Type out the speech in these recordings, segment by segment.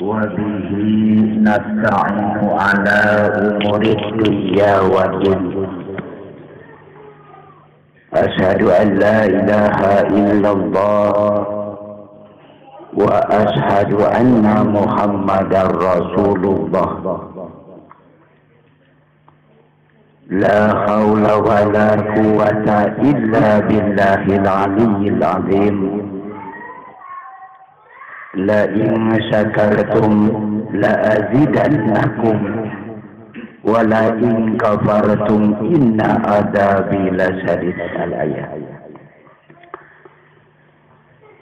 وبه نستعين على أمور الدنيا والدين. أشهد أن لا إله إلا الله وأشهد أن محمدا رسول الله. لا حول ولا قوة إلا بالله العلي العظيم. لئن شكرتم لأزيدنكم ولئن كفرتم إن عذابي لشديد.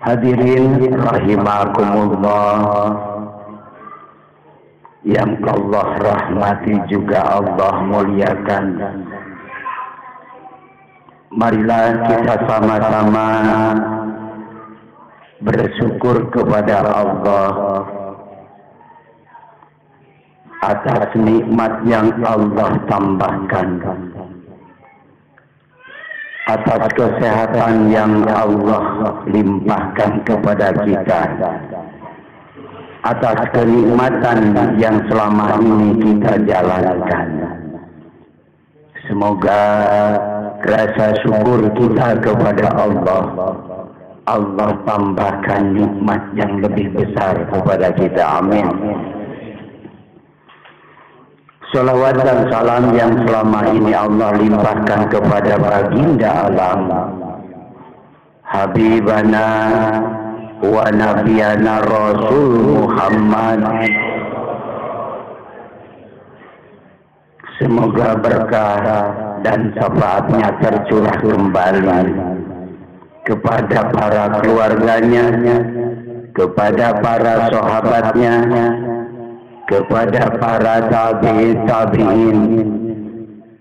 Hadirin rahimakumullah, yang Allah rahmati juga Allah muliakan. Marilah kita sama-sama bersyukur kepada Allah atas nikmat yang Allah tambahkan, atas kesehatan yang Allah limpahkan kepada kita, atas kenikmatan yang selama ini kita jalankan. Semoga rasa syukur kita kepada Allah tambahkan nikmat yang lebih besar kepada kita. Amin. Salawat dan salam yang selama ini Allah limpahkan kepada baginda alam, Habibana wa Nabiyana Rasul Muhammad. Semoga berkah dan syafaatnya tercurah kembali kepada para keluarganya, kepada para sahabatnya, kepada para tabi'in,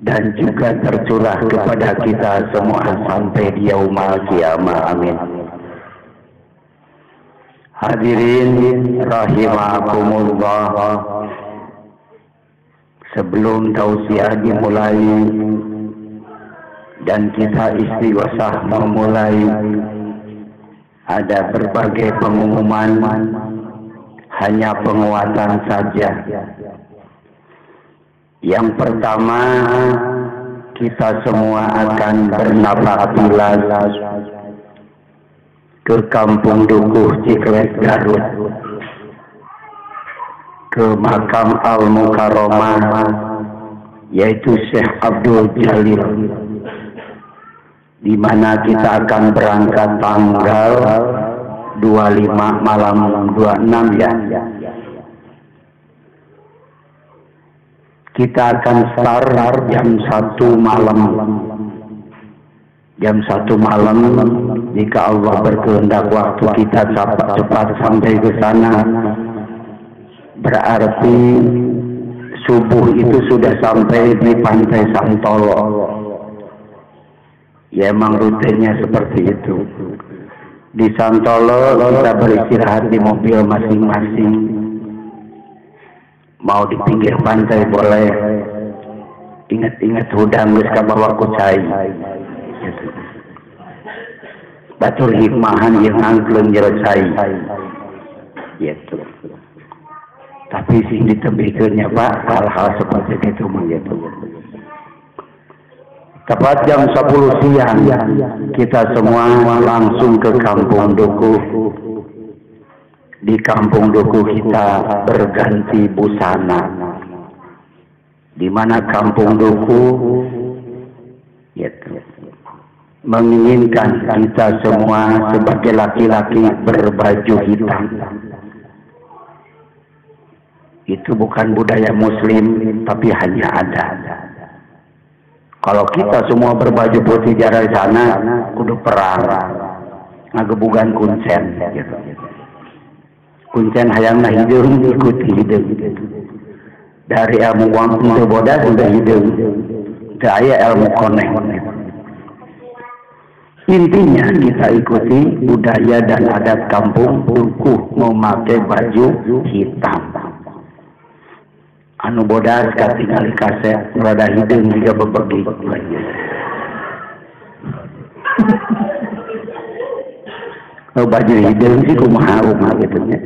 dan juga tercurah kepada kita semua sampai di yaumul qiyamah. Amin. Hadirin rahimakumullah, sebelum tausiah dimulai dan kita istighosah memulai, ada berbagai pengumuman, hanya penguatan saja. Yang pertama, kita semua akan bernafas ke Kampung Dukuh Ciklet Garut, ke makam Al-Mukarramah, yaitu Syekh Abdul Jalil, di mana kita akan berangkat tanggal 25 malam 26 ya. Kita akan start jam 1 malam. Jam 1 malam, jika Allah berkehendak waktu kita cepat sampai ke sana, berarti subuh itu sudah sampai di Pantai Santolo. Ya, emang rutinnya seperti itu. Di Santolo kita beristirahat di mobil masing-masing. Mau di pinggir pantai boleh. Ingat-ingat hudang geus kabawa ku cai. Gitu. Batur hikmahan yang angklung jero cai. Gitu. Tapi sing ditebihkeunnya Pak, hal-hal seperti itu mah gitu. Tepat jam 10 siang, kita semua langsung ke Kampung Dukuh. Di Kampung Dukuh kita berganti busana. Di mana Kampung Dukuh menginginkan kita semua sebagai laki-laki berbaju hitam. Itu bukan budaya Muslim, tapi hanya ada. Kalau kita semua berbaju putih jarak sana, kudu perang, ngagebugan kuncen, gitu. Kuncen hayangna hideung ikuti hideung. Dari ilmu wampun teu bodas udah hideung, teu aya ilmu koneng. Intinya kita ikuti budaya dan adat Kampung Dukuh memakai baju hitam. Anu bodas katingali kaset rada hideung juga bebegi. Baju hideung sih kumaha gitu nya.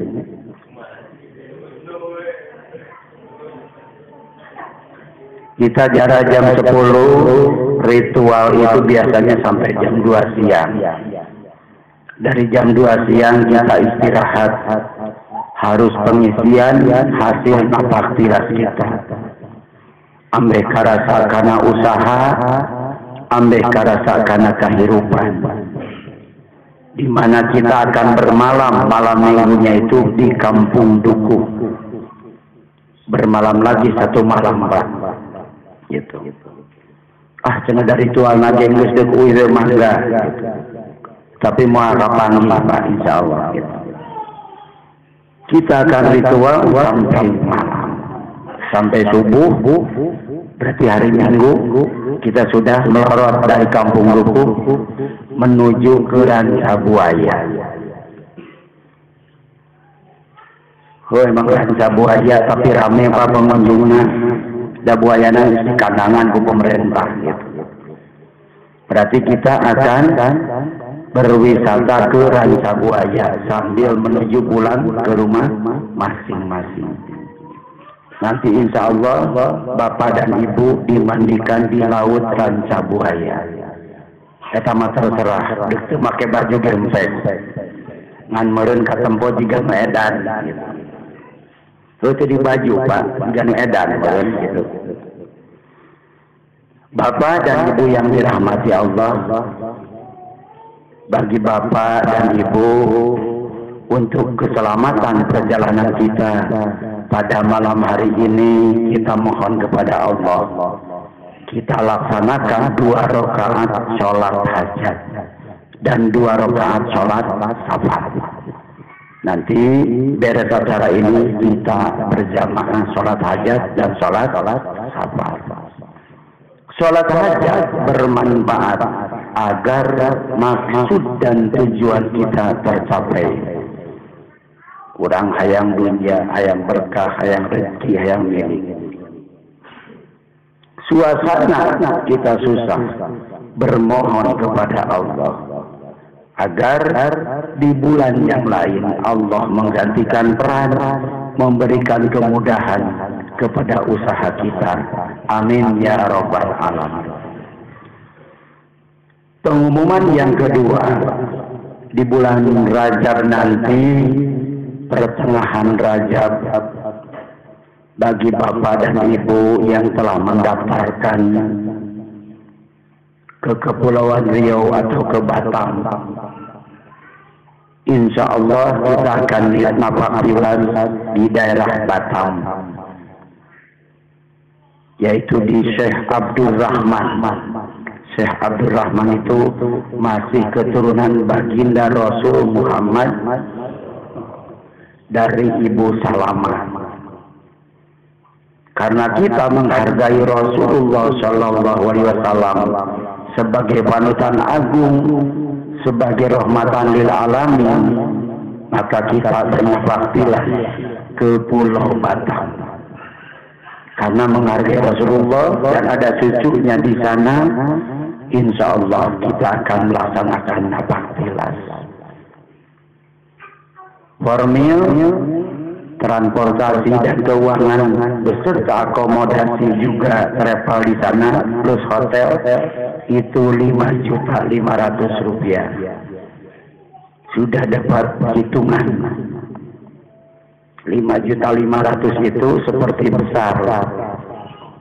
Kita jarak jam 10, ritual itu biasanya sampai jam 2 siang. Dari jam 2 siang kita istirahat, harus pengisian hasil napak tilas kita. Ambek karasa karena usaha, ambek karasa karena kehidupan. Di mana kita akan bermalam, malam minggunya itu di kampung Dukuh. Bermalam lagi 1 malam, Pak. Gitu. Cenah dari ritual nage geus deuk uih mangga gitu. Tapi moal kapan Pak insyaallah gitu. Kita akan ritual sampai malam. Sampai subuh, berarti hari Minggu kita sudah melorot dari kampung Dukuh menuju ke Rancabuaya. Emang Rancabuaya tapi rame Pak pengunjungnya. Da buayana di kandangan ku pemerintah gitu. Berarti kita akan berwisata ke Rancabuaya sambil menuju pulang ke rumah masing-masing. Nanti insya Allah Bapak dan Ibu dimandikan di laut Rancabuaya. Eta mah terserah, dek make baju gempek. Ngan meureun ka tempo jiga Medan gitu. Itu di baju Pak, jangan edan gitu. Bapak dan Ibu yang dirahmati Allah, bagi Bapak dan Ibu untuk keselamatan perjalanan kita pada malam hari ini kita mohon kepada Allah. Kita laksanakan 2 rakaat sholat hajat dan 2 rakaat sholat safar. Nanti beres acara ini kita berjamaah sholat hajat dan sholat safar. Sholat hajat bermanfaat agar maksud dan tujuan kita tercapai. Kurang hayang dunia, hayang berkah, hayang rezeki, hayang milik. Suasana kita susah, bermohon kepada Allah agar di bulan yang lain Allah menggantikan peran, memberikan kemudahan kepada usaha kita. Amin ya rabbal alamin. Pengumuman yang kedua, di bulan Rajab nanti, pertengahan Rajab, bagi Bapak dan Ibu yang telah mendaftarkan ke Kepulauan Riau atau ke Batam, insya Allah kita akan lihat napak tilas di daerah Batam, yaitu di Syekh Abdul Rahman. Syekh Abdul Rahman itu masih keturunan baginda Rasul Muhammad dari Ibu Salamah. Karena kita menghargai Rasulullah Shallallahu Alaihi Wasallam sebagai panutan agung, sebagai rahmatan lil alamin, maka kita berbaktilah ke Pulau Batam. Karena menghargai Rasulullah dan ada cucunya di sana, insya Allah kita akan melaksanakan baktilas. Formil, transportasi dan keuangan beserta akomodasi juga travel di sana plus hotel itu Rp5.500.000. Sudah dapat hitungan. 5.500.000 itu seperti besar.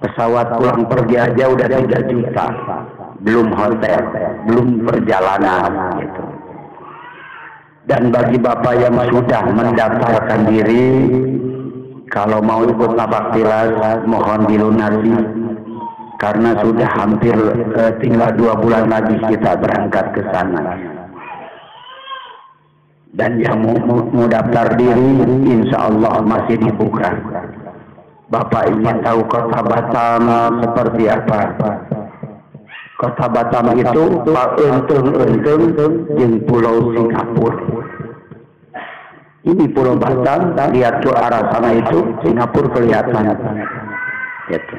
Pesawat pulang pergi aja udah 3 juta. Belum hotel, belum perjalanan gitu. Dan bagi Bapak yang sudah mendaftarkan diri, kalau mau ikut baktilas mohon dilunasi, karena sudah hampir tinggal 2 bulan lagi kita berangkat ke sana. Dan yang mau daftar diri, insya Allah masih dibuka. Bapak ingin tahu kota Batam seperti apa? Kota Batam itu untung-untung di Pulau Singapura. Ini Pulau Batam, lihat ke arah sana itu Singapura kelihatan. Gitu.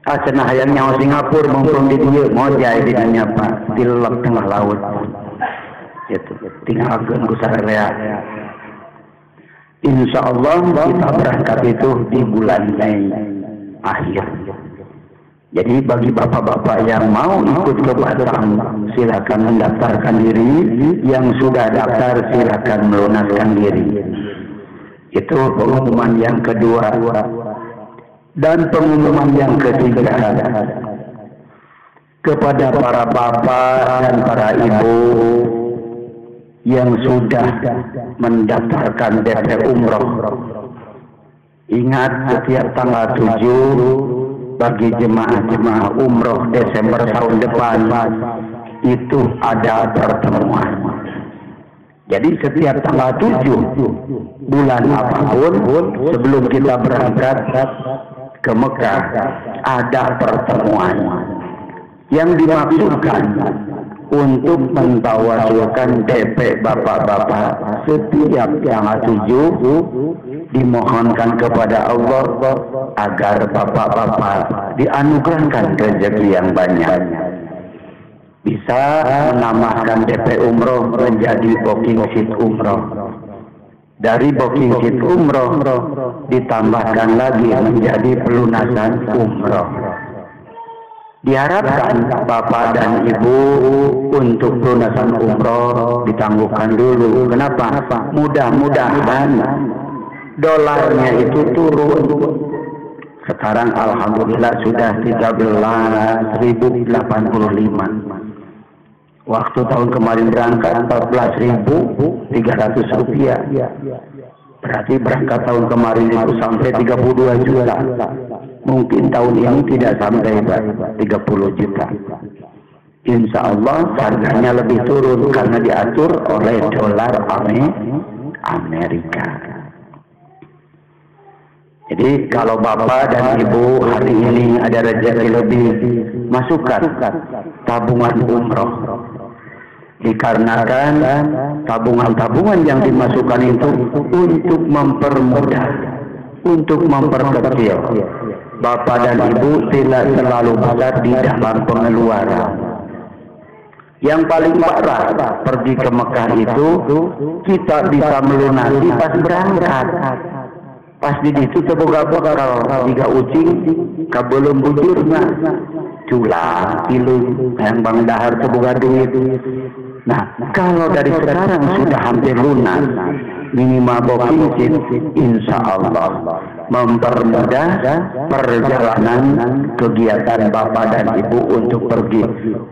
Cenah hayang nyawa Singapura mumpung di dia mau jaya di dunia Pak, di lelap tengah laut. Gitu. Tinggal ku sararea. Insya Allah kita berangkat itu di bulan Mei. akhir. Jadi bagi bapak-bapak yang mau ikut ke Batam, silakan mendaftarkan diri. Yang sudah daftar silakan melunaskan diri. Itu pengumuman yang kedua. Dan pengumuman yang ketiga, kepada para bapak dan para ibu yang sudah mendaftarkan DP Umroh. Ingat, setiap tanggal 7 bagi jemaah-jemaah umroh Desember tahun depan itu ada pertemuan. Jadi setiap tanggal 7 bulan apapun sebelum kita berangkat ke Mekah ada pertemuan yang dimaksudkan untuk mentawasulkan DP bapak-bapak. Setiap tanggal 7 dimohonkan kepada Allah agar bapak-bapak dianugerahkan rezeki yang banyak, bisa menambahkan DP umroh menjadi booking sheet umroh. Dari booking sheet umroh ditambahkan lagi menjadi pelunasan umroh. Diharapkan bapak dan ibu untuk pelunasan umroh ditangguhkan dulu. Kenapa? Mudah-mudahan dolarnya itu turun. Sekarang alhamdulillah sudah 13.085. Waktu tahun kemarin berangkat 14.300 rupiah. Berarti berangkat tahun kemarin itu sampai 32 juta. Mungkin tahun ini tidak sampai 30 juta. Insya Allah harganya lebih turun karena diatur oleh dolar Amerika. Jadi kalau bapak dan ibu hari ini ada rezeki lebih, masukkan tabungan umroh. Dikarenakan tabungan-tabungan yang dimasukkan itu untuk mempermudah, untuk memperkecil. Bapak dan ibu tidak terlalu besar di dalam pengeluaran. Yang paling parah pergi ke Mekah itu kita bisa melunasi pas berangkat. Pas di situ teboga-boga kalau tiga ucing kabelum bujurna culang tilung yang bang dahar teboga duit. Nah, kalau dari sekarang sudah hampir lunas, minimal booking sheet, insya Allah mempermudah perjalanan kegiatan bapak dan ibu untuk pergi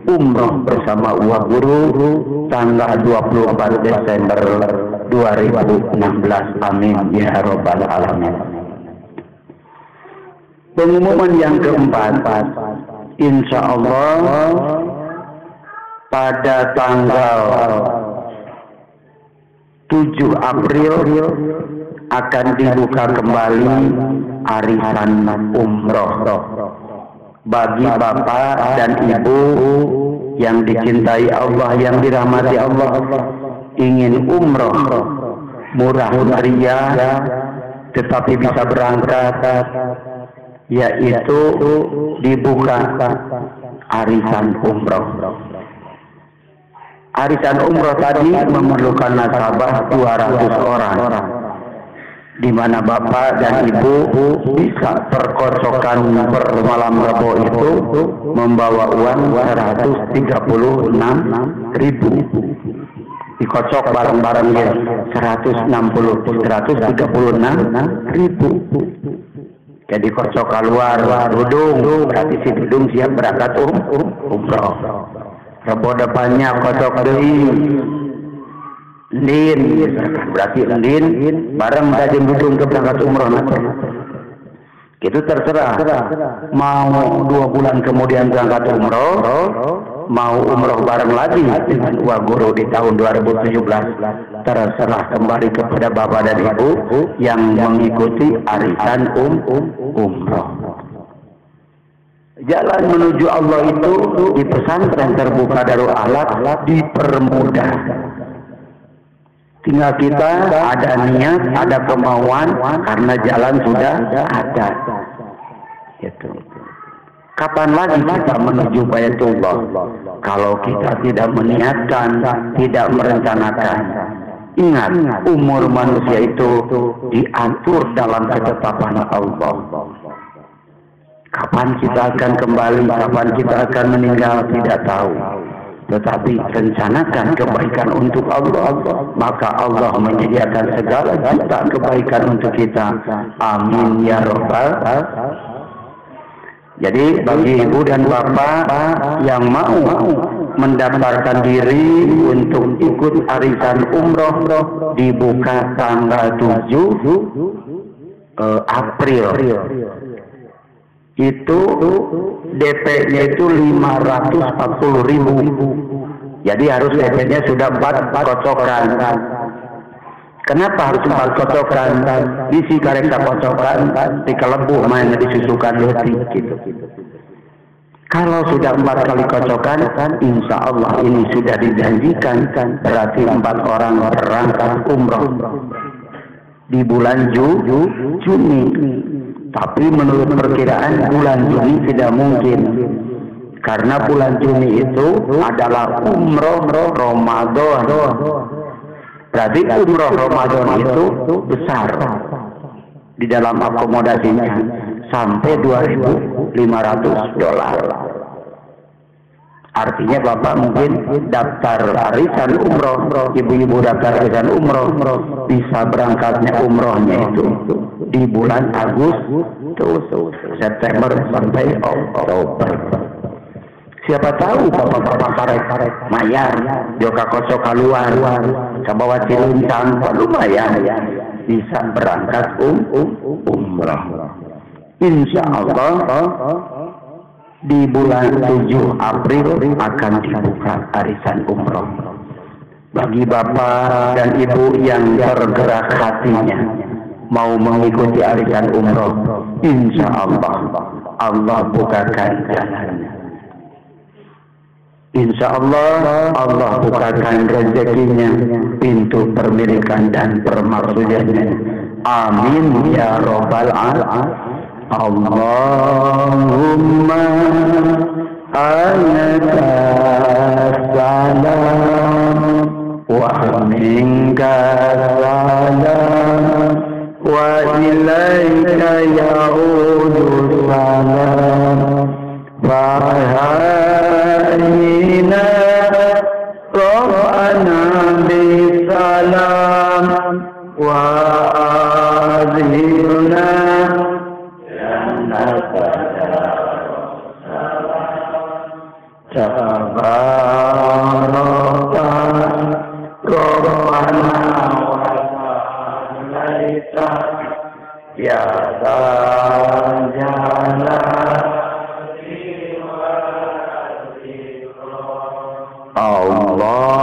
umroh bersama Uwa Guru tanggal 24 Desember 2016. Amin ya Rabbal Alamin. Pengumuman yang keempat, insya Allah pada tanggal 7 April akan dibuka kembali arisan umroh bagi bapak dan ibu yang dicintai Allah, yang dirahmati Allah, ingin umroh murah meriah tetapi bisa berangkat, yaitu dibuka arisan umroh. Arisan umroh tadi memerlukan nasabah 200 orang, di mana bapak dan ibu bisa perkocokan per malam Rebo itu membawa uang 136.000. Dikocok bareng-bareng ya 136.000. Jadi kocok keluar dudung, berarti si dudung siap berangkat umroh. Rebo depannya kocok deui ndin, berarti ndin bareng tajam dudung ke berangkat umroh nanti. Itu terserah mau 2 bulan kemudian berangkat umroh, mau umroh bareng lagi dengan Uwa Guru di tahun 2017, terserah kembali kepada bapak dan ibu yang mengikuti arisan umroh. Jalan menuju Allah itu di pesantren terbuka Darul Akhlaq dipermudah. Tinggal kita ada niat, ada kemauan, karena jalan sudah ada. Gitu. Kapan lagi kita menuju Baitullah kalau kita tidak meniatkan, tidak merencanakan? Ingat, umur manusia itu diatur dalam ketetapan Allah. Kapan kita akan kembali, kapan kita akan meninggal, tidak tahu. Tetapi rencanakan kebaikan untuk Allah, maka Allah menyediakan segala juta kebaikan untuk kita. Amin ya Rabbal. Jadi bagi ibu dan bapak yang mau mendaftarkan diri untuk ikut arisan umroh, dibuka tanggal 7 April. Itu DP-nya itu 540.000. Jadi harus DP-nya sudah 4 kocokan. Kenapa harus 4 kocokan? Isi kareka kocokan, dikelebuh mainnya disusukan letih gitu. Kalau sudah 4 kali kocokan, insya Allah ini sudah dijanjikan, berarti 4 orang berangkat umroh di bulan Juni. Tapi menurut perkiraan bulan Juni tidak mungkin, karena bulan Juni itu adalah umroh Ramadan. Berarti umroh Ramadan itu besar di dalam akomodasinya sampai $2.500. Artinya Bapak mungkin daftar arisan umroh, ibu-ibu daftar arisan umroh, bisa berangkatnya umrohnya itu di bulan Agustus, September sampai Oktober. Siapa tahu bapak-bapak karek mayar, joka kocok keluar, kabawa ciluncang, lumayan bisa berangkat umrah. Insya Allah di bulan 7 April akan dibuka arisan umroh. Bagi bapak dan ibu yang tergerak hatinya mau mengikuti arisan umroh, insya Allah bukakan jalannya. Insya Allah bukakan rezekinya, pintu permilikan dan permaksudannya. Amin ya Rabbal alamin. Allahumma anaka salam wa minka salam wa ilaika ya'udu salam fahayina Rabbana bisalam wa azhirna Tabaraka Rabbana wa ta'ala ya Jalali Allahumma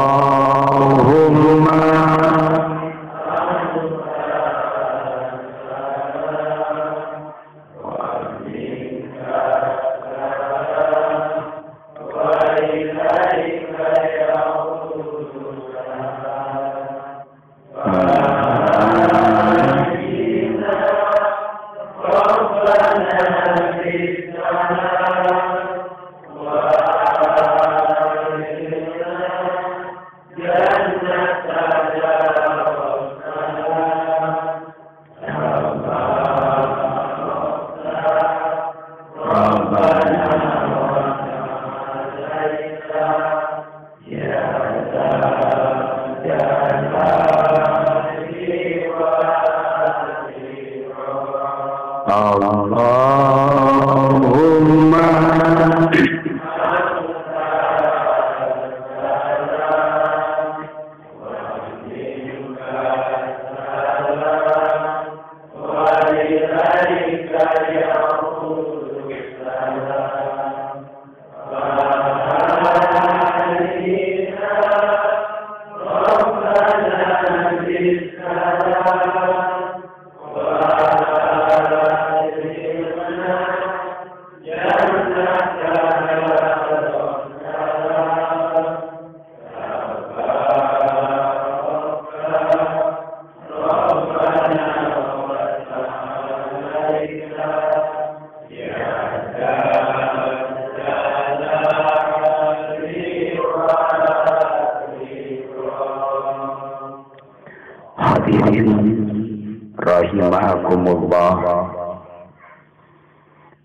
rahimakumullah.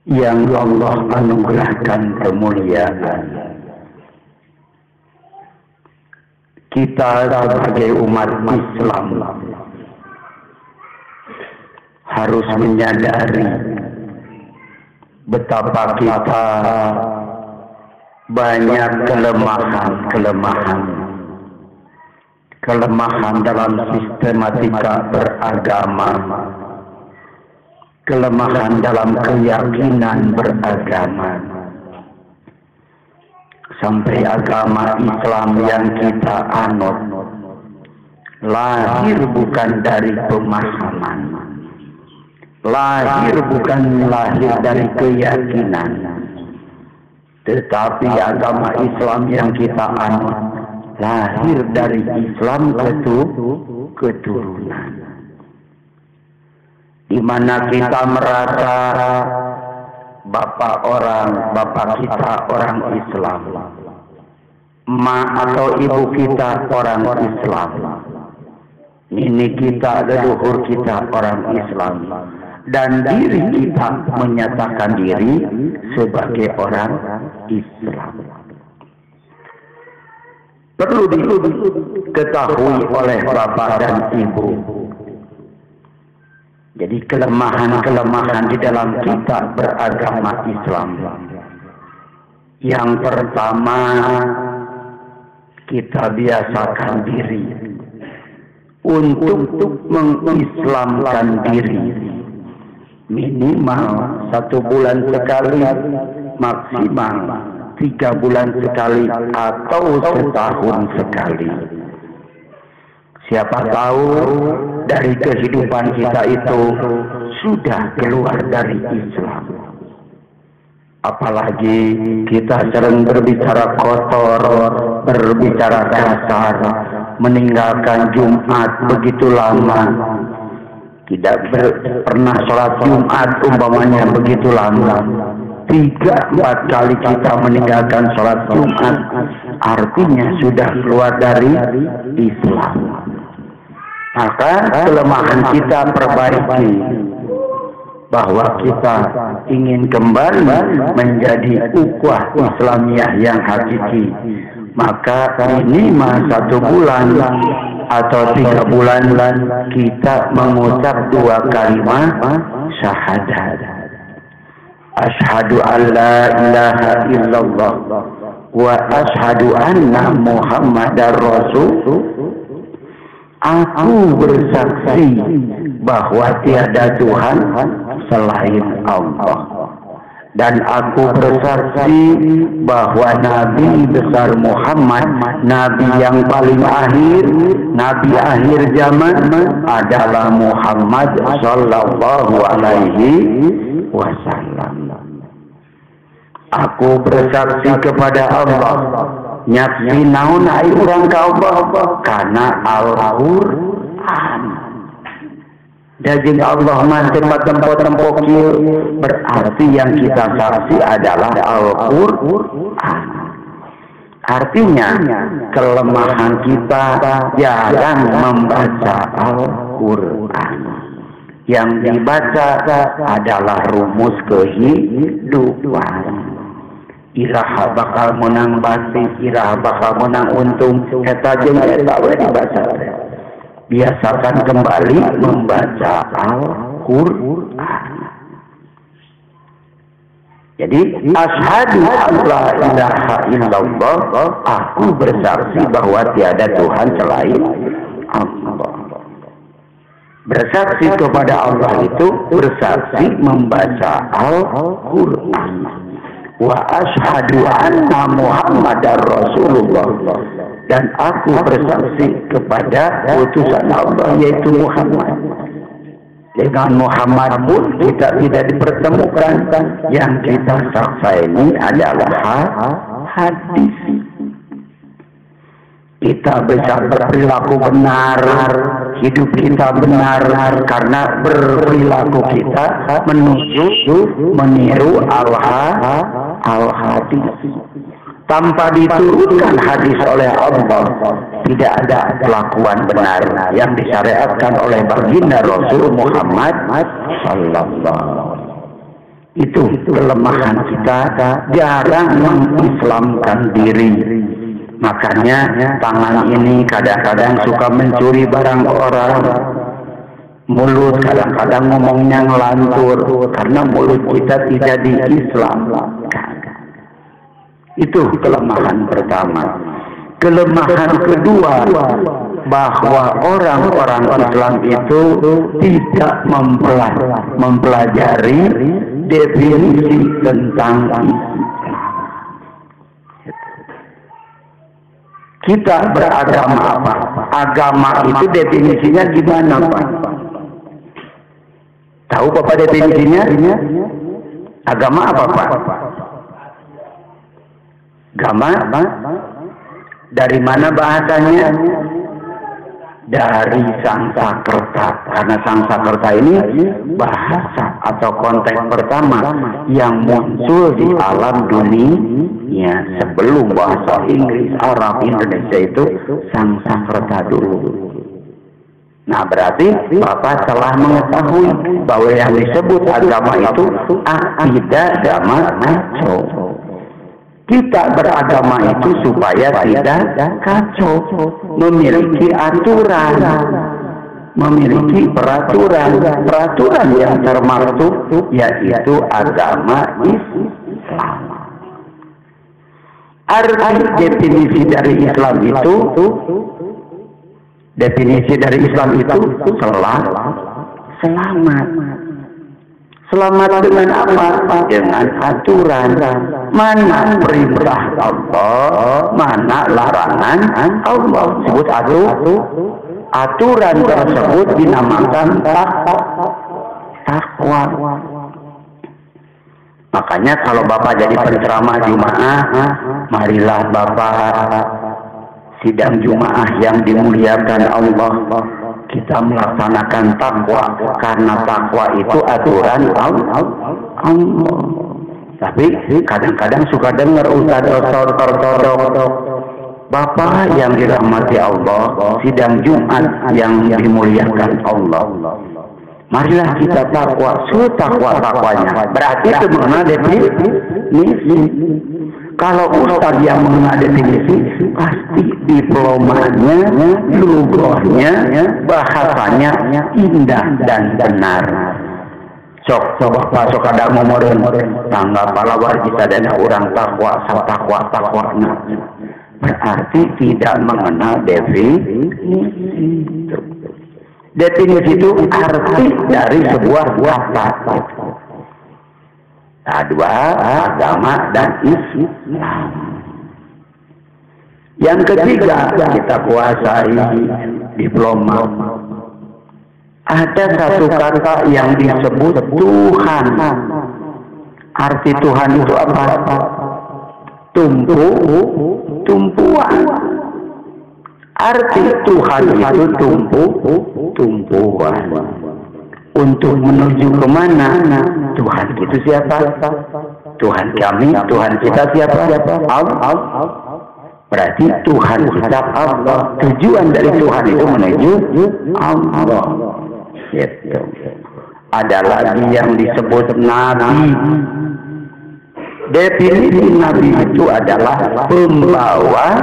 yang Allah anugerahkan kemuliaan. Kita sebagai umat Islam harus menyadari betapa kita banyak kelemahan dalam sistematika beragama, kelemahan dalam keyakinan beragama. Sampai agama Islam yang kita anut lahir bukan dari pemahaman, lahir dari keyakinan, tetapi agama Islam yang kita anut lahir dari Islam keturunan, di mana kita merasa bapak kita orang Islam, emak atau ibu kita orang Islam, ini kita, leluhur kita orang Islam, dan diri kita menyatakan diri sebagai orang Islam. Perlu diketahui oleh bapak dan ibu. Jadi kelemahan-kelemahan di dalam kita beragama Islam. Yang pertama, kita biasakan diri untuk mengislamkan diri. Minimal 1 bulan sekali, maksimal 3 bulan sekali, atau setahun sekali. Siapa tahu dari kehidupan kita itu sudah keluar dari Islam. Apalagi kita sering berbicara kotor, berbicara kasar, meninggalkan Jumat begitu lama, tidak pernah sholat Jumat umpamanya begitu lama, 3-4 kali kita meninggalkan sholat Jumat, artinya sudah keluar dari Islam. Maka kelemahan kita perbaiki, bahwa kita ingin kembali menjadi ukhuwah Islamiyah yang hakiki. Maka minimal 1 bulan atau 3 bulan kita mengucap 2 kalimat syahadat. Asyhadu an la ilaha illallah wa asyhadu anna Muhammadar Rasul. Aku bersaksi bahwa tiada Tuhan selain Allah, dan aku bersaksi bahwa Nabi besar Muhammad, Nabi yang paling akhir, Nabi akhir zaman adalah Muhammad sallallahu alaihi wasallam. Aku bersaksi kepada Allah, nyaksi naun ai urang ka Allah kana Al-Qur'an. Daging Allah mah tempat-tempat kieu, berarti yang kita saksi adalah Al-Qur'an. Artinya kelemahan kita jarang membaca Al-Qur'an. Yang dibaca adalah rumus kehidupan. Iraha bakal menang batik, iraha bakal menang untung, eta jeung eta we dibaca. Biasakan kembali membaca Al-Qur'an. Jadi asyhadu an la ilaha illallah, aku bersaksi bahwa tiada Tuhan selain Allah. Bersaksi kepada Allah itu bersaksi membaca Al-Qur'an. Wa asyhadu anna Muhammadar Rasulullah, dan aku bersaksi kepada utusan Allah yaitu Muhammad. Dengan Muhammad pun kita tidak dipertemukan. Yang kita saksi ini adalah hadis. Kita bisa berperilaku benar, hidup kita benar, karena berperilaku kita meniru al-hadis. Tanpa diturunkan hadis oleh Allah, tidak ada kelakuan benar yang disyariatkan oleh baginda Rasul Muhammad sallallahu. Itu kelemahan kita, jarang mengislamkan diri. Makanya tangan ini kadang-kadang suka mencuri barang orang. Mulut kadang-kadang ngomongnya ngelantur karena mulut kita tidak diislamkan. Itu kelemahan pertama. Kelemahan kedua, bahwa orang-orang Islam itu tidak mempelajari definisi tentang Islam. Kita beragama apa? Agama itu definisinya gimana, Pak? Tahu Bapak definisinya? Agama apa, Pak? Agama dari mana bahasanya? Dari Sangsakerta. Karena Sangsakerta ini bahasa atau konteks pertama yang muncul di alam dunia sebelum bahasa Inggris, Arab, Indonesia itu Sangsakerta dulu. Nah, berarti Bapak telah mengetahui bahwa yang disebut agama itu akidah agama kacau. Kita beragama itu supaya tidak kacau, memiliki aturan, memiliki peraturan yang termaktub, yaitu agama Islam. Arti definisi dari Islam itu, selamat. Selamat dengan apa? Dengan aturan. Mana perintah Allah, mana larangan Allah. Sebut aturan tersebut dinamakan takwa. Makanya kalau Bapak jadi penceramah Jumaah, marilah Bapak sidang Jumaah yang dimuliakan Allah. Kita melaksanakan takwa, karena takwa itu aturan Allah. Tapi kadang-kadang suka dengar ustaz todok. Bapak yang dirahmati Allah, sidang Jumat yang dimuliakan Allah, marilah kita takwa, takwanya. Berarti itu mengenal definisi. Kalau ustaz yang mengenal definisi, pasti diplomanya, lughahnya, bahasanya indah dan benar. Sok Bapak sok ada ngomoreun tangga palawar kita dan orang takwa. Berarti tidak mengenal definisi. Definisi itu arti dari sebuah kata. Dua, agama dan Islam. Yang ketiga, kita kuasai diploma. Ada satu kata yang disebut Tuhan. Arti Tuhan itu apa? Tumpuan. Arti Tuhan itu tumpuan. Untuk menuju kemana? Tuhan itu siapa? Tuhan kami, Tuhan kita siapa? Allah. Berarti Tuhan kita Allah. Tujuan dari Tuhan itu menuju Allah. Gitu. Ada lagi yang disebut Nabi. Definisi Nabi itu adalah pembawa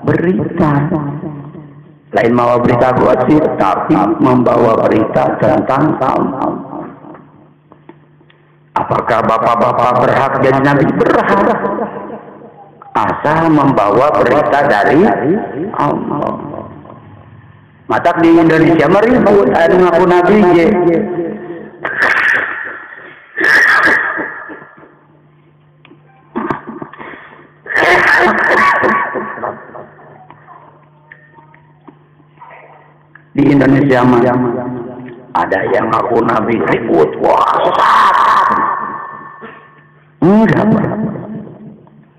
berita. Lain membawa berita gosip, tapi membawa berita tentang Allah. Apakah bapak-bapak berhak jadi Nabi? Berhak. Asal membawa berita dari Allah. Matak di Indonesia meribut ada ngaku Nabi je. Di Indonesia mah ada yang ngaku Nabi ribut. Wah, enggak.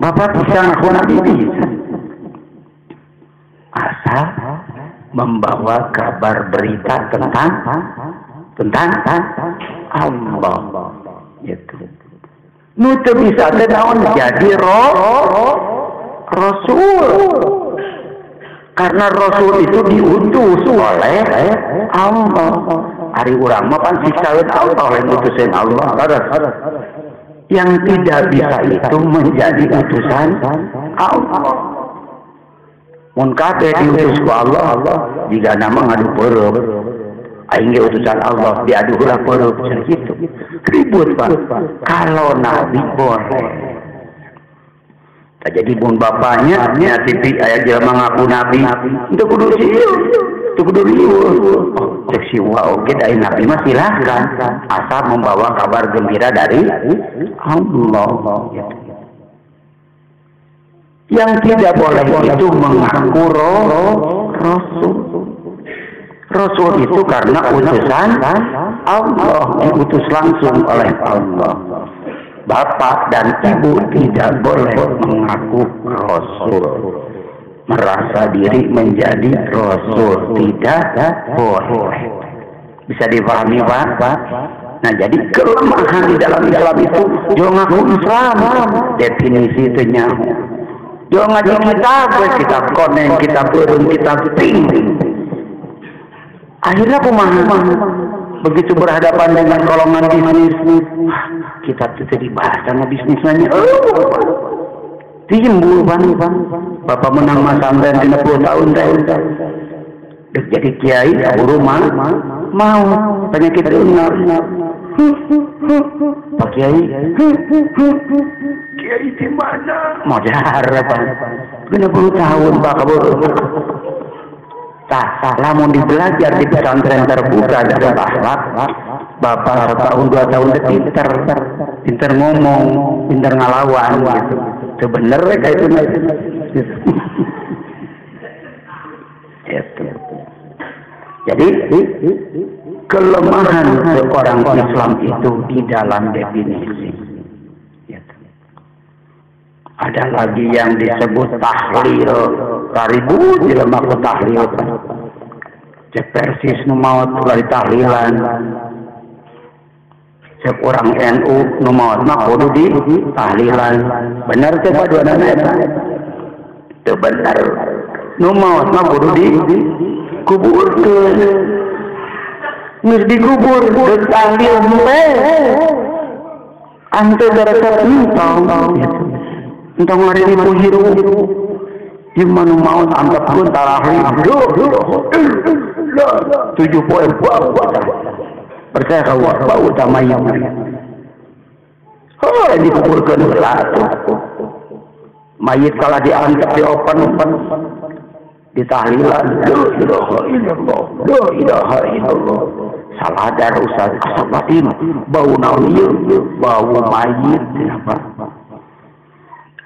Bapak bisa ngaku Nabi bisa. Asal membawa kabar berita tentang Allah. Gitu. Nu teu bisa teh naon jadi Rasul. Karena Rasul itu diutus oleh Allah. Hari urang mah pan siksaeun Allah lain utusan Allah. Yang tidak bisa itu menjadi utusan Allah. Mun kabeh diutus ku Allah, jika nama ngadu peureup. Aing ge utusan Allah, diadu heula peureup kitu. Ribut, Pak. Kalau nabi boleh. Jadi mun bapaknya nya tipi aya jelema ngaku nabi, teu kudu sieu, teu kudu riweuh. Cek si oge da nabi mah silahkan, asal membawa kabar gembira dari Allah. Yang tidak boleh itu mengaku rasul. Rasul itu karena utusan Allah, diutus langsung oleh Allah. Bapak dan ibu tidak boleh mengaku rasul, merasa diri menjadi rasul, tidak boleh. Bisa dipahami, Pak? Nah, jadi kelemahan di dalam itu jangan ngaku Islam, definisi itu nyaho. Jangan ngaji kita konen, kita turun, kita ping. Akhirnya kumaha? Begitu berhadapan dengan golongan bisnis, kita tidak dibahas sama bisnisnya. Timbul Bang. Bapak menang mas sampai 50 tahun jadi kiai kabur rumah mau penyakit benar. Pak Kiai di mana? Mau jahara Pak. 50 tahun Pak kabur. Lamun dibelajar di pesantren terbuka dari akhlak, Bapak 1 tahun 2 tahun pinter ngomong, pinter ngalawan gitu. Sebenarnya kayak itu gitu. Jadi kelemahan seorang Islam itu di dalam definisi. Ada lagi yang disebut tahlil. Karibu jelema ku tahlil. Cek persis nu maot dari tahlilan. Cek orang NU nu maot mah kudu di tahlilan. Benar teh paduanana eta? Teu bener. Nu maot mah kudu di kuburkeun. Geus dikubur geus tahlil henteu. Ante gara-gara entong lari di hirup. Gimana mau anggap pun tarawih 7 poin percaya kau bau utamanya dikuburkan satu mayit kalau diangkat di open di tahlilan la ilaha illallah saladar usah asabatin bau naon bau mayit apa.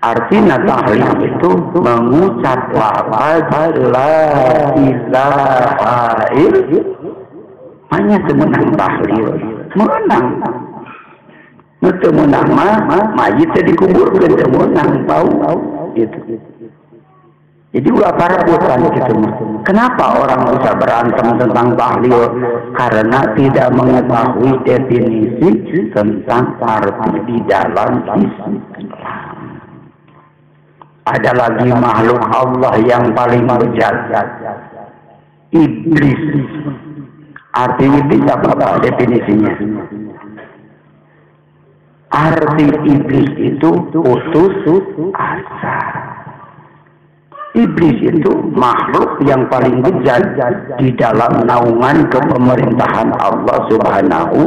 Artinya tahlil itu mengucap lafaz la ilaha illallah. Hanya semenang tahlil, menang. Itu menang mah mayitnya dikuburkan semenang tahu gitu. Jadi ulah para bukan gitu. Kenapa orang bisa berantem tentang tahlil? Karena tidak mengetahui definisi tentang arti di dalam Islam. Ada lagi makhluk Allah yang paling bejat, iblis. Arti iblis apa definisinya? Arti iblis itu putus asa. Iblis itu makhluk yang paling bejat di dalam naungan kepemerintahan Allah Subhanahu.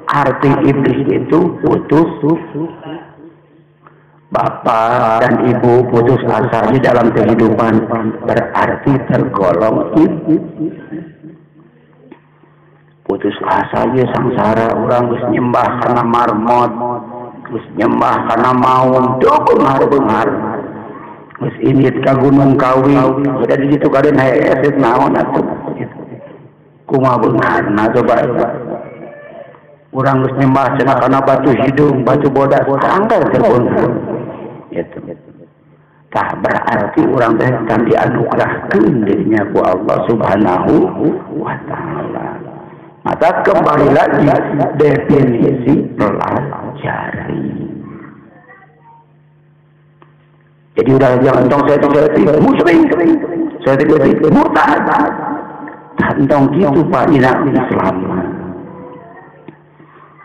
Arti iblis itu putus. Bapak dan ibu putus asa di dalam kehidupan berarti tergolong iblis. Putus asa ya sangsara orang geus nyembah kana marmot, geus nyembah kana maung, benghar. Geus init ka Gunung Kawi, udah di situ kaden haeuh naon atuh. Kumaha beungharna coba. Urang geus nyembah cenah kana batu hidung, batu bodas, anggar telepon. Gitu. Tah berarti orang teh kan dianugerahkeun dirinya ku Allah Subhanahu wa taala. Maka kembali lagi definisi pelajari. Jadi udah jangan tong saya muslim, saya murtad. Tantong gitu Pak di Islam.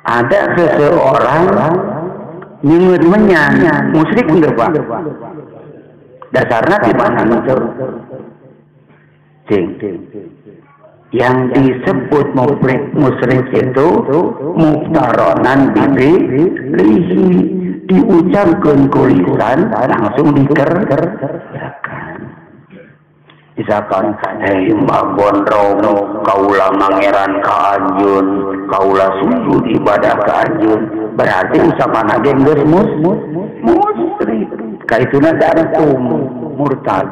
Ada seseorang nyengir menyan, musyrik enggak Pak? Dasarnya di mana itu? Yang disebut musyrik itu muftaronan bihi, diucapkan kulisan langsung dikerjakan. Misalkan, hei Mbak Gondrong, kaulah mangeran ka anjeun, kaulah sujud ibadah ka anjeun, berarti usapan agen geus musyrik. Kaituna dartum murtad.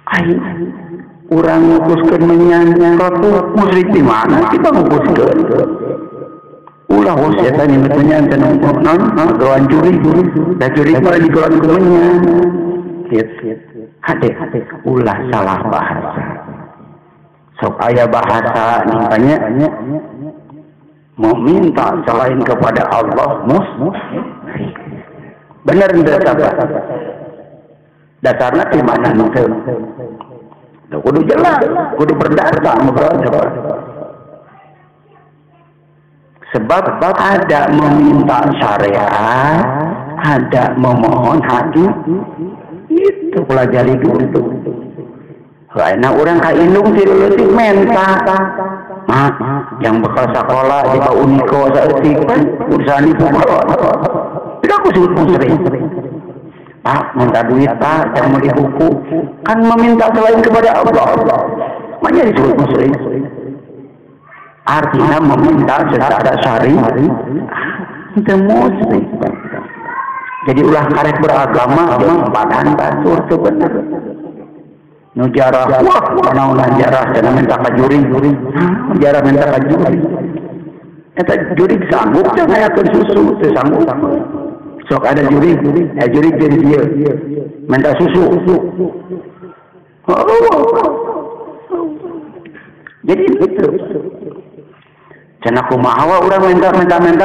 Ayo, urang ngukuskeun menyan musyrik di mana? Kita ngukuskeun. Ulah setan yang menyan cenah doan juri, da juri malah digolan ku menyan. Hati ulah salah bahasa. Sok aya bahasa ningkanya mau minta selain kepada Allah musyrik. Bener enggak sahabat? Dasarnya di mana itu? Kudu jelas, kudu berdasar sebab ada meminta syariat, ada memohon hadis. Itu pelajari dulu. Karena orang kainung sih menta. Mak, yang bekal sekolah di Pak Uniko saeutik urusan itu. Tidak aku sebut musyrik. Pak, minta duit Pak, jangan beli buku. Kan meminta selain kepada Allah. Makanya disebut musyrik. Artinya meminta secara syar'i. Itu musyrik. Jadi ulah karek beragama jeung padan batur teu bener. Nu jarah, wah, naon jarah cenah minta ka juri. Jarah minta ka juri. Eta juri sanggup teh ngayakeun susu, teu sanggup. Sok ada juri jadi dia minta susu. Jadi itu. Cenah kumaha urang minta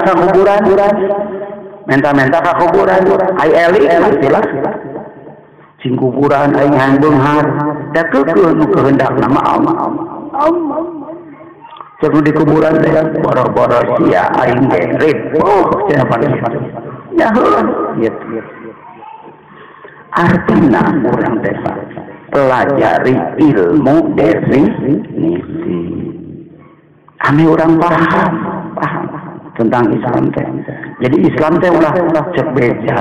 ka kuburan. Minta ka kuburan, ai elik istilah. Sing kuburan aing handung har, da keukeun nu kehendakna mah Allah. Cek di kuburan teh boro-boro sia aing gerit. Cenah pan ya gitu. Artinya urang teh pelajari ilmu definisi. Ame urang paham tentang Islam teh. Jadi Islam teh ulah cek beja,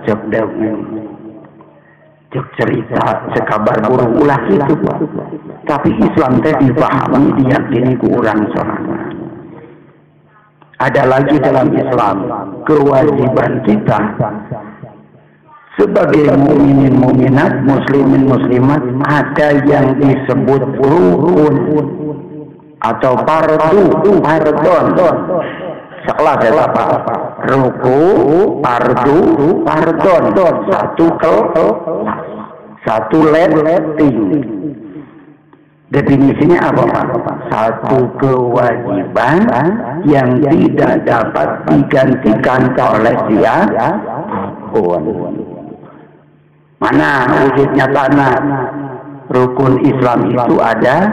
cek dongeng, cek cerita, cek kabar burung ulah gitu Pak. Tapi Islam teh dipahami, diyakini ku urang sorangan. Ada lagi dalam Islam kewajiban kita sebagai mukminin mukminat, muslimin muslimat, ada yang disebut rukun atau fardon. Sekelas ya Bapak. Ruku, fardon. Satu letting. Definisinya apa Pak? Satu kewajiban yang tidak dapat digantikan oleh siapapun. Mana wujud nyatana rukun Islam itu ada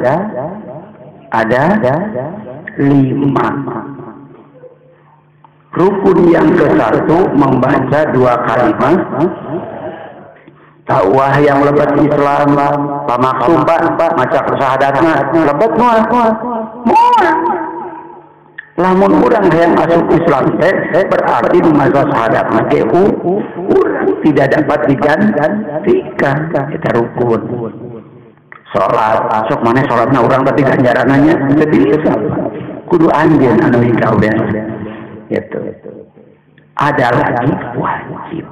5. Rukun yang ke-1 membaca 2 kalimat takwah yang lebat Islam, pamaksum Pak maca syahadatna lebat moal. Lamun urang yang masuk Islam berarti di masa syahadatna ge urang tidak dapat digantikan. Eta rukun. Salat, sok maneh salatna urang berarti ganjarananya teu bisa. Kudu anjeun anu hingga gitu. Ada lagi wajib.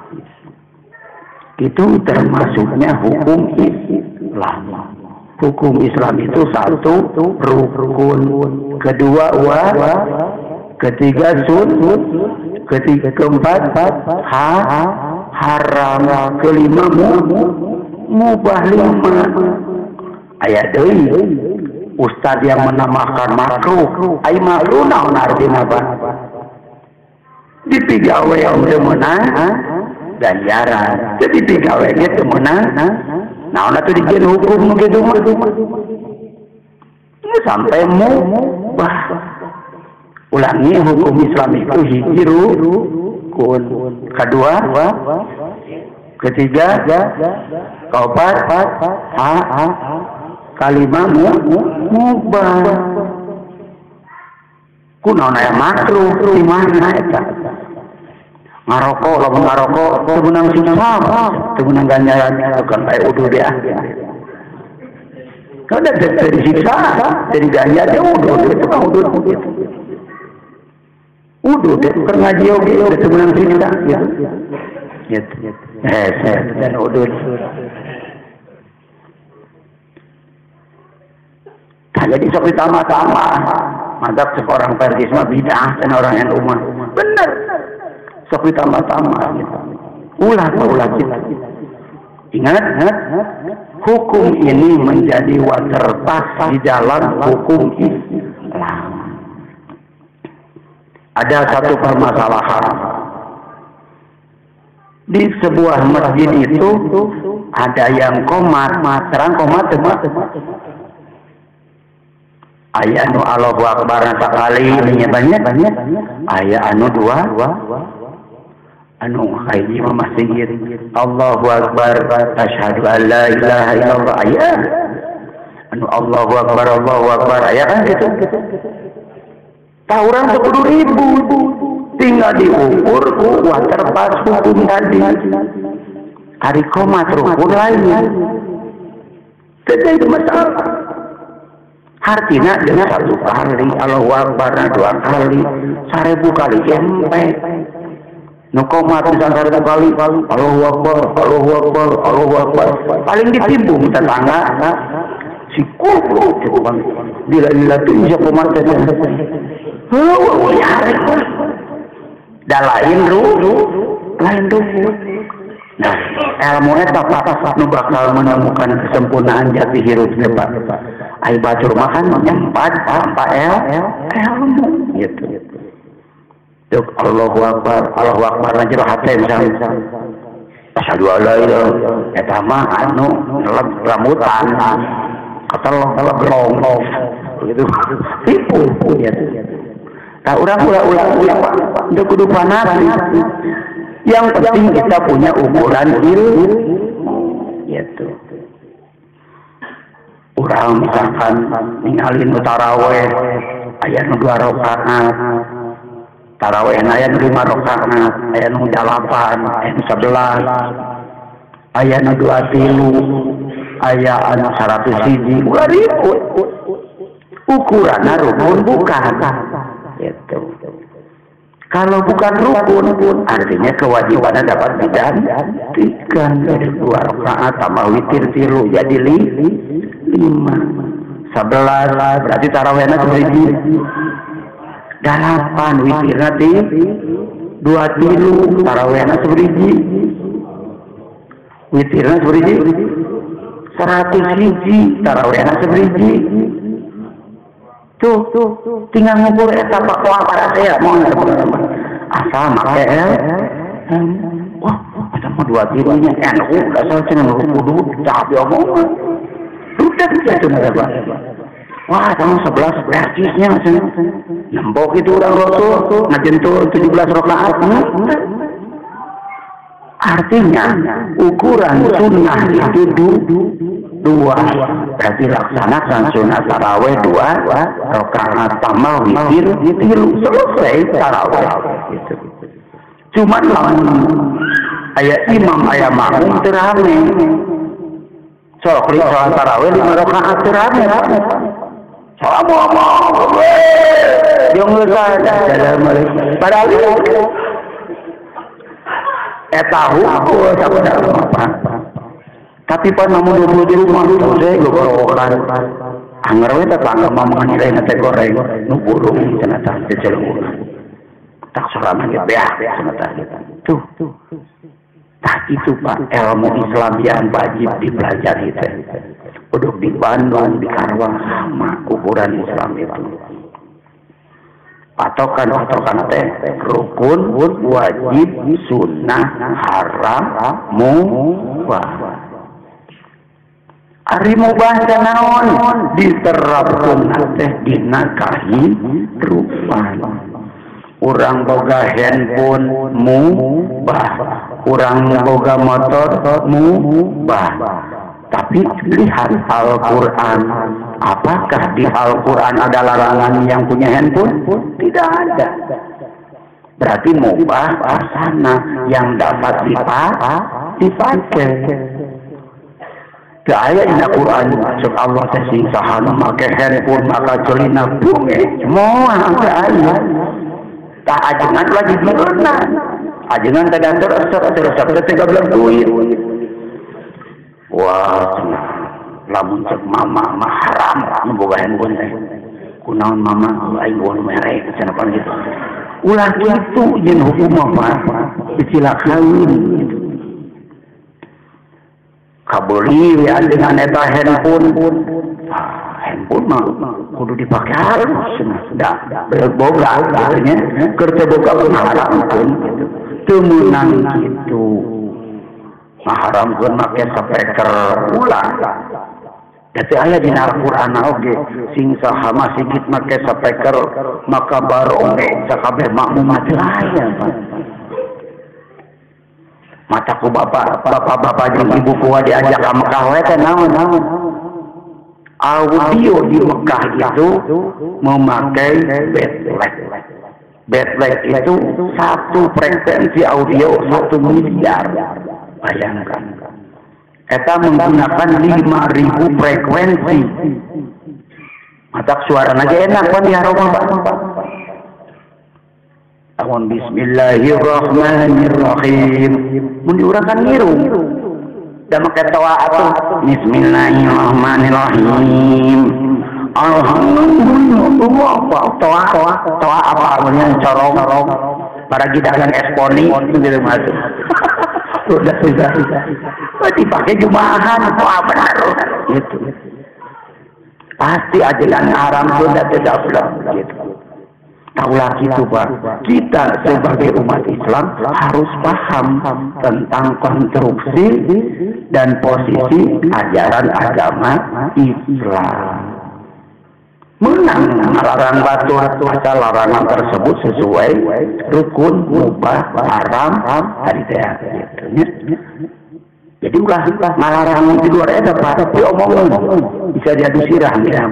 Itu termasuknya hukum Islam. Hukum Islam itu 1 rukun, 2 ketiga sunnah, keempat haram, kelima mubah 5. Ayat deui ustad yang menambahkan makruh, ai makruh naon artina Pak? Dipigawe yang meunang ganjaran. Jadi dipigawe ge teu meunang. Naon atuh dijieun hukum nu kitu mah? sampai mubah. Ulangi, hukum Islam itu hiji rukun, kedua, ketiga, keempat, kalima mubah. Kunaon aya makruh di mana eta? Ngarokok, lamun ngarokok teu meunang siksa, teu meunang ganjaran, bukan kayak uduh dia. Kada dari siksa, dari ganjaran dia uduh itu kan uduh gitu. Uduh dia keur ngaji oge teu meunang siksa gitu. Gitu. Dan uduh. Nah, jadi sok ditambah-tambah. Mantap seorang Persis mah bid'ah dan orang yang umah. Benar. Sok ditambah-tambah gitu. Ulah kita. Ingat, hukum ini menjadi waterpas di dalam hukum Islam. Ada satu permasalahan. Di sebuah masjid itu ada yang komat, terang komat. Aya anu Allahu Akbar sakali nya banyak. Aya anu dua. Anu hiji mah masjid Allahu Akbar asyhadu an la ilaha illallah aya. Anu Allahu Akbar aya kan gitu. Tawuran 10.000 tinggal diukur ku waterpas hukum tadi. Ari komat rukun lain. Tidak masalah. Artinya dengan satu kali, Allahu Akbar, 2 kali, 1000 kali empe. Nukomat misalnya 1000 kali, Allahu Akbar. Paling ditimbung tetangga, si kuku, bila tuh bisa komat saja. Dah lain Nah, ilmu eta Pak nu bakal menemukan kesempurnaan jati hirupnya Pak. Ai batur makan nyempat tanpa ilmu gitu. Duk Allahu Akbar lanjut hate misalnya. Asyhadu an la ilaha illallah eta mah anu rambutan. Kalau gelong gitu. Tipu gitu. Nah, ulang Pak. Untuk kudu fanatik. Yang penting kita punya ukuran ilmu gitu. Urang misalkan ninggalin tarawih aya nu 2 rakaat, tarawih aya nu 5 rakaat, aya nu 8, aya nu 11, aya nu 23, aya anu 101 ulah ribut. Ukuranna rukun bukan gitu. Kalau bukan rukun, artinya kewajibannya dapat digantikan dari 2 rakaat tambah witir 3 jadi 5. 11 berarti tarawihna 1 8 witirna 2 tilu tarawihna 1 witirna 100 tarawihna 1. Tuh, tinggal ngukur eta pakwa para saya mau asal make wah, ada mah 2 tilunya NU asal cenah kudu capek omongan. Udah gitu Pak. Wah, sama 11 persisnya nembok itu orang Rasul ngajentul 17 rakaat. Artinya ukuran sunnah itu 2. Berarti laksanakan sunat tarawih 2 rakaat tambah witir 3 selesai tarawih gitu. Cuman aya imam aya makmum terame. Sok li salat tarawih 5 rakaat terame. Assalamualaikum. Yang Assalamualaikum. Padahal tahu aku sabda apa. Tapi pan namun 20 di rumah saya gue kerokan. Anggar we tetangga mamangan nilai nate goreng nu burung cenah tah cecelung. Tak selama ge beah cenah tah. Tuh. Tah itu Pak ilmu Islam yang wajib dipelajari teh. Uduk di Bandung, di Karawang sama ukuran Islam itu. Patokan teh rukun, wajib, sunnah, haram, mubah. Ari mubah naon diterapkeun teh dina kahirupan. Urang boga handphone mubah, urang boga motor mubah. Tapi lihat Al-Quran, apakah di Al-Quran ada larangan yang punya handphone? Tidak ada. Berarti mubah asana yang dapat dipakai. Ke ayat di Al-Quran, cek Allah sing sahana make handphone maka celina bunge. Semua ke ayat. Tak ajengan lagi diurna. Ajengan kadang terus ketika belum duit. Wah, lamun cek mama mah haram boga handphone teh. Kunaon mama aing gua merek cenah pan gitu. Ulah kitu jeung hukum mah istilah kawin gitu. Kabeli ya dengan eta handphone. Handphone mah kudu dipake halus dah boga nya keur teu boga haramkeun gitu. Teu meunang kitu. Maharamkeun make speaker ulah. Dadi aya dina Al-Qur'an oge sing saha masjid make speaker maka barong sakabeh makmum teu aya. Mataku bapak jeung ibu kuwa diajak ka Mekah we teh naon. Audio di Mekah itu memakai backlight. Backlight itu satu frekuensi audio 1 miliar. Bayangkan. Eta menggunakan 5.000 frekuensi. Matak suara aja enak kan di haroma. Tahun Bismillahirrahmanirrahim. Mun diurangkan niru. Da make tawa atuh Bismillahirrahmanirrahim. Alhamdulillah. Tawa apa namanya corong. Para gidagan esponi gitu masuk. Sudah bisa. Dipakai jumahan apa benar gitu. Pasti ajaran haram sudah tidak gitu. Taulah gitu Pak. Kita sebagai umat Islam harus paham tentang konstruksi dan posisi ajaran agama Islam. Menang melarang batur asal larangan tersebut sesuai rukun mubah haram tadi teh gitu. Jadi ulah melarang di luar eta Pak diomongin bisa diadu sirah ya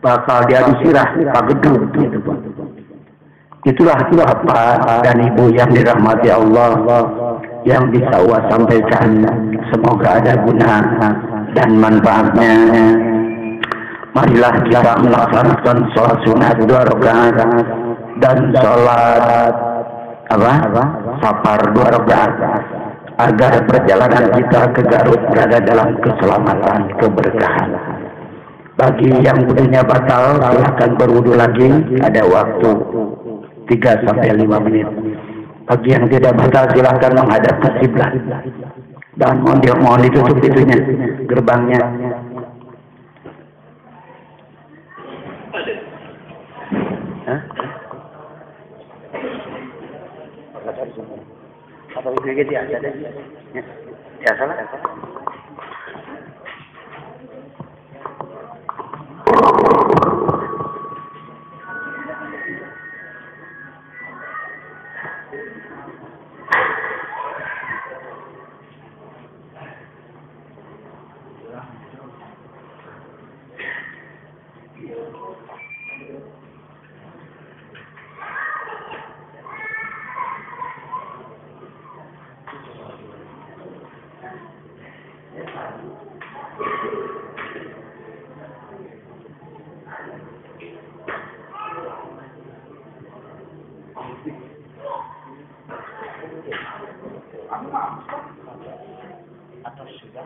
bakal diadu sirah kagedut gitu Pak. Itulah Bapak dan Ibu yang dirahmati Allah yang bisa Uwa sampaikan, semoga ada guna dan manfaatnya. Marilah kita melaksanakan sholat sunat 2 rakaat dan sholat safar 2 rakaat agar perjalanan kita ke Garut berada dalam keselamatan, keberkahan. Bagi yang wudunya batal, silakan berwudu lagi, ada waktu 3-5 menit. Bagi yang tidak batal, silakan menghadap ke kiblat dan mohon ditutup itunya gerbangnya. Apa itu dia ada deh? Ya salah. Atau sudah